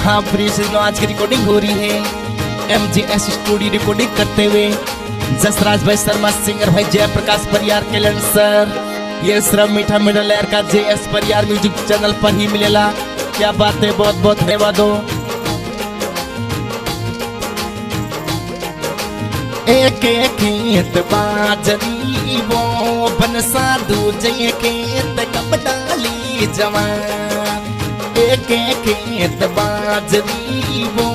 हाँ फ्रेंड्स, आज की रिकॉर्डिंग हो रही है MGS स्टूडियो रिकॉर्डिंग करते हुए जसराज भाई शर्मा, सिंगर भाई जयप्रकाश परियार के सर। ये सिर्फ मीठा मिडल लहर का JS परियार म्यूजिक चैनल पर ही मिलेला। क्या बात है, बहुत बहुत धन्यवाद हो। एक खेत बाजरी वो बनसा दूजे खेत कब डाली जवान। एक खेत बाजरी वो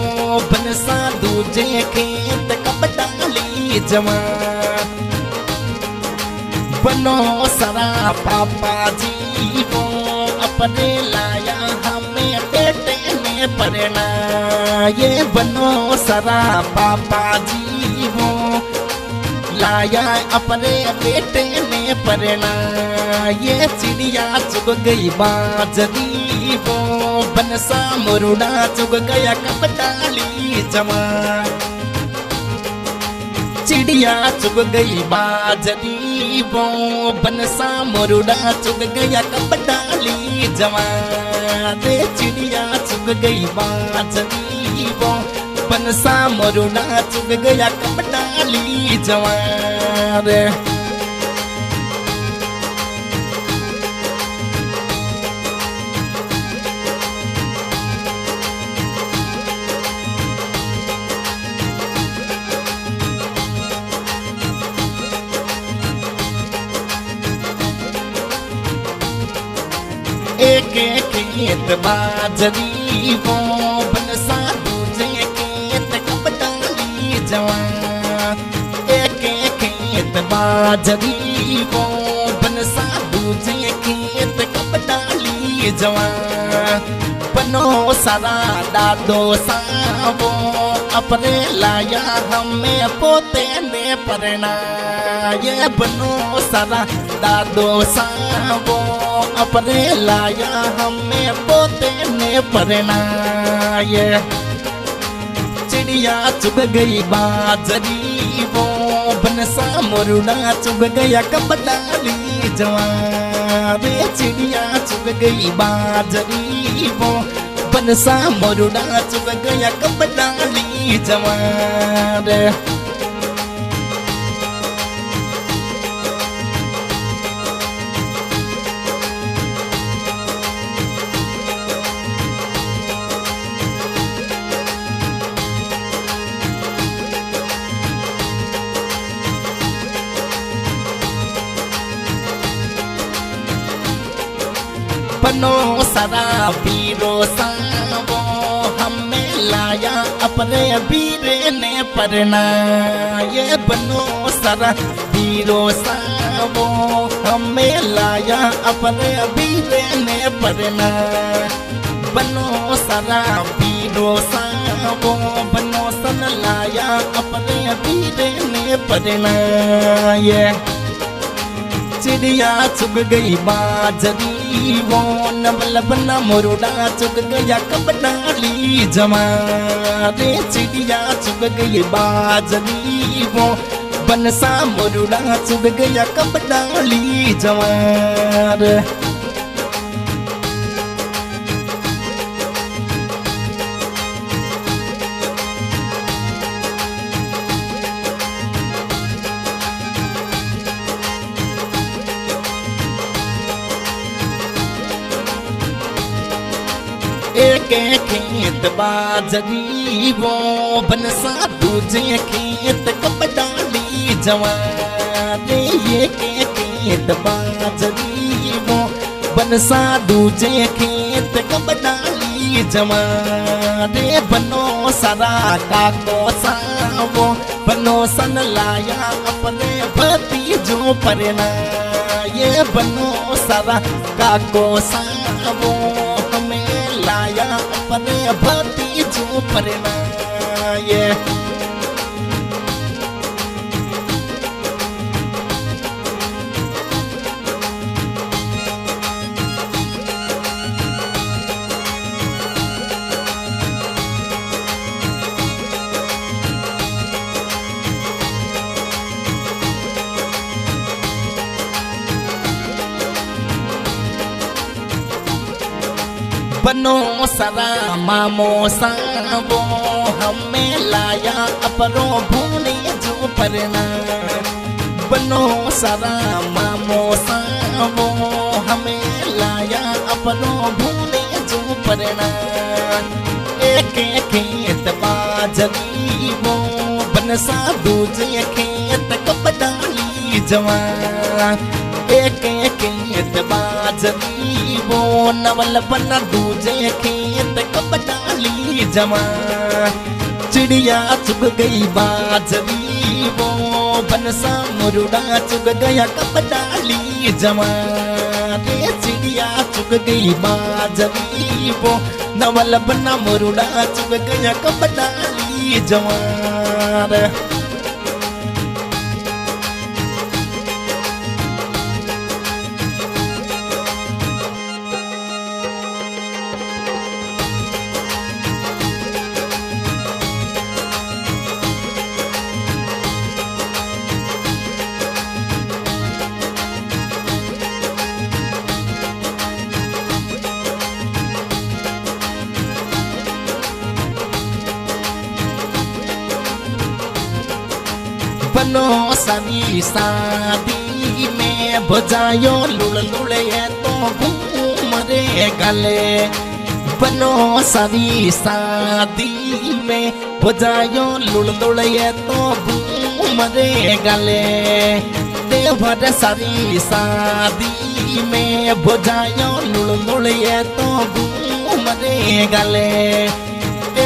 बनसा दूजे खेत कब डाली जवान। बनो सरा पापा जी वो अपने लाया हमें बेटे ने पढ़ना। ये बनो सरा पापा जी वो लाया अपने बेटे ने पढ़ना। ये चिड़िया चुग गई बाजरी वो बनसा मुरुड़ा चुग गया कब डाली जवान। चिड़िया चुग गई बाजरी वो बनसा मुरुड़ा चुग गया कब डाली जवान। चिड़िया चुग गई बाजरी वो बनसा मुरुड़ा चुग गया कब डाली जवान। एक खेत बाजरी वो बनसा दूजे खेत कब डाली जवान। एक खेत बाजरी वो बनसा दूजे खेत कब डाली जवान। बनो सारा दादो सा वो अपने लाया हमें पोते ने पढ़ना। ये बनो सारा दादो सा वो अपने लाया हमें पोते ने पढ़ना। ये चिड़िया चुग गई बाजरी वो बनसा मुरुड़ा चुग गया कब डाली जवान। चिड़िया चुग गई बाजरी वो बनसा मुरुड़ा चुग गया कब डाली जवान। बनो सारा पीरो सा वो हमें लाया अपने वीरे ने पढ़ना। ये बनो सारा पीरो सा वो हमें लाया अपने वीरे ने पढ़ना। बनो सारा पीरो सा वो बनो सन लाया अपने वीरे ने पढ़ना। ये चिड़िया चुग गई बाजरी वो नवल बना मुरुड़ा चुग गया कब डाली जवान। चिड़िया चुग गई बाजरी वो बनसा मुरुड़ा चुग गया कब डाली जवान। एक खेत बाजरी वो बनसा दूजे खेत कब डाली जवान। ये खेत बाजरी वो बनसा दूजे खेत कब डाली जवान। बनो सारा काको सा वो बनो सन लाया अपने भतीजों पढ़ना। ये बनो सारा काको सा वो लाया अपने भतीजों पढ़ना। ये बनो सारा मामो सावो हमें लाया अपनो भूने जो परना बनो सारा मामो सावो हमें लाया अपनो भूने जो परना एक खेत बाजरी वो बनसा दूजे खेत कपडाली जवान एक खेत बाजरी वो नवल बना दूजे खेत कपडाली जवान चिड़िया चुग गई बाजरी वो बनसा मुरुड़ा चुग गया कपडाली जवान रे चिड़िया चुग गई बाजरी वो नवल बना मुरुड़ा चुग गया कपडाली जवान बनो सनी शादी में बजायो लुड़ लुड़े तो घूम रे गले बनो सनी शादी में बजायो लुड़ लुड़े तो घूम रे गले देवर सारी शादी में बजायो लुड़ लुड़े तो घूम रे गले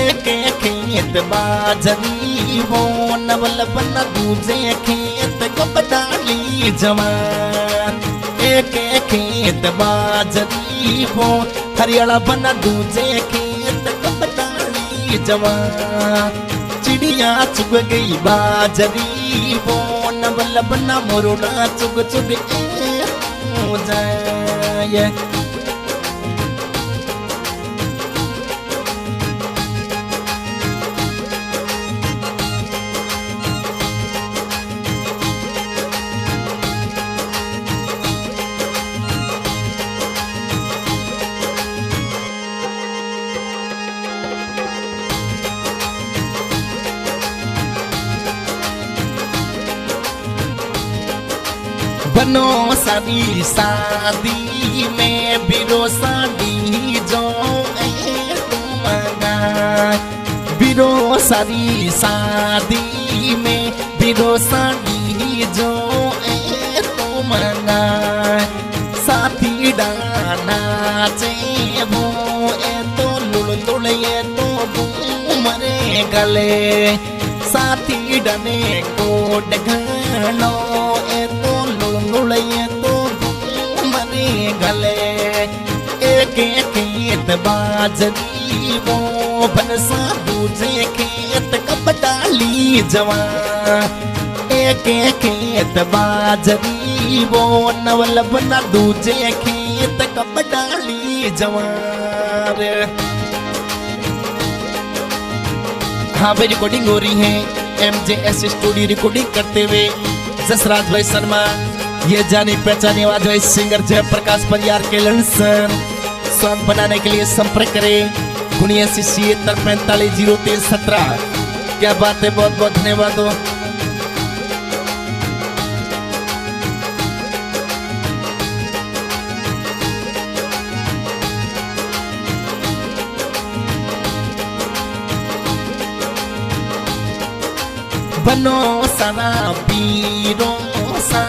एक खेत बाजरी वो नवल बना दूजे खेत कपडाली जवान एक खेत बाजरी वो हरियाणा बना दूजे खेत कपडाली जवान चिड़िया चुग गई बाजरी वो नवल बना मोरोड़ा चुग चुग हो जाए बनो सारी शादी में बिरो शादी जो तुमगा बिरो सारी शादी में बिरो शादी जो तुमगा साथी डाना चे वो तो लुड़ लुड़ ये तो मरे गले साथी डने को डघनो तो लुड़े तो मरे गले एक खेत बाजरी वो बनसा दूजे खेत कपडाली जवान एक खेत बाजरी वो नवल बना दूजे खेत कपडाली जवान हाँ भाई रिकॉर्डिंग हो रही है MJS स्टूडियो रिकॉर्डिंग करते हुए जसराज भाई शर्मा ये जानी पहचानी आवाज है सिंगर जयप्रकाश परियार के लंसर सॉन्ग बनाने के लिए संपर्क करें 7975450317 क्या बात है बहुत बहुत धन्यवाद हो बनो सारा पीरो सा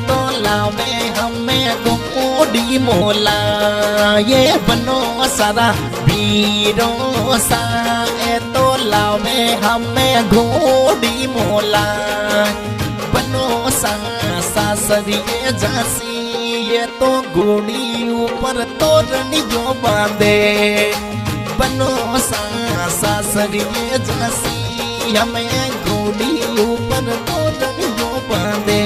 तो लावे हमें गोडी मोला ये बनो सारा पीरो सा तो लावे हमें गोडी मोला बनो सा सासरिये जासी ये तो गोड़ी ऊपर तोरणियों बांधे बनो सा सासरिये जासी हमें गोड़ी ऊपर तोरणियों बांधे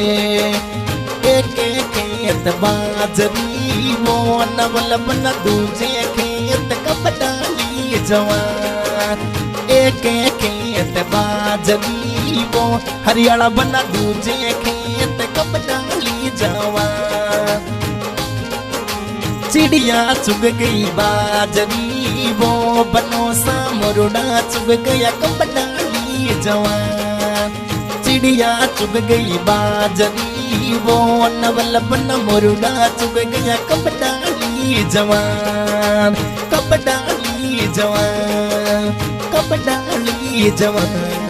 एक खेत बाजरी वो नवल बना दूजे खेत कपडाली जवान एक खेत बाजरी वो हरियाणा बना दूजे खेत कपडाली जवान चिड़िया चुग गई बाजरी वो बनो सा मुरुड़ा चुग गया कब डाली जवान। चिड़िया चुग गई बाजरी वो नवल बन मुरुड़ा चुग गया कब डाली जवान। कब डाली जवान, कब डाली जवान।